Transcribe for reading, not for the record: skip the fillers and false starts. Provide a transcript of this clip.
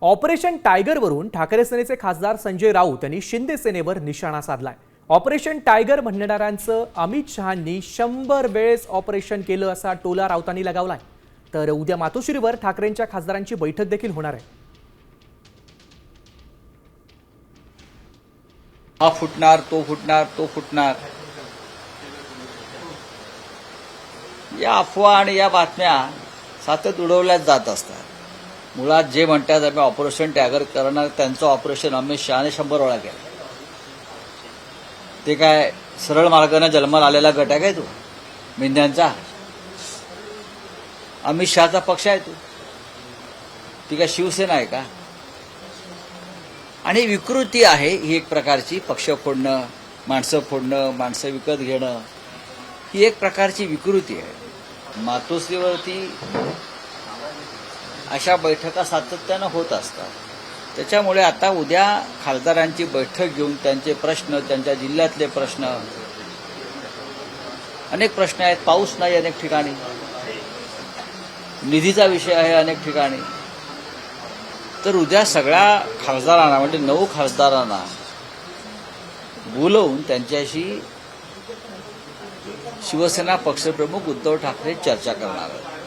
Operation टायगरवरून Thackeray सेनेचे खासदार संजय राऊत यांनी शिंदे सेनेवर निशाणा साधलाय। ऑपरेशन टायगर म्हणणाऱ्यांचं अमित शहांनी 100 वेळेस ऑपरेशन केलं असा टोला राऊतांनी लगावलाय। तर उद्या मातोश्रीवर ठाकरेंच्या खासदारांची बैठक देखील होणार आहे। हा फुटणार, तो फुटणार, तो फुटणार, या अफवा आणि या बातम्या सतत उडवल्याच जात असतात। मुळात जे म्हणतात आम्ही ऑपरेशन टायगर करणार, त्यांचं ऑपरेशन अमित शहाने 100 वेळा केलं। ते काय सरळ मार्गाने जन्माला आलेला गट आहे काय तो मेंढ्यांचा? अमित शहाचा पक्ष आहे तो? ती काय शिवसेना आहे का? आणि विकृती आहे ही एक प्रकारची, पक्ष फोडणं, माणसं फोडणं, माणसं विकत घेणं, ही एक प्रकारची विकृती आहे। मातोश्रीवरती अशा बैठका सातत्यानं होत असतात। त्याच्यामुळे आता उद्या खासदारांची बैठक घेऊन त्यांचे प्रश्न, त्यांच्या जिल्ह्यातले प्रश्न, अनेक प्रश्न आहेत। पाऊस नाही अनेक ठिकाणी, निधीचा विषय आहे अनेक ठिकाणी। तर उद्या सगळ्या खासदारांना म्हणजे 9 खासदारांना बोलवून त्यांच्याशी शिवसेना पक्षप्रमुख उद्धव ठाकरे चर्चा करणार आहेत।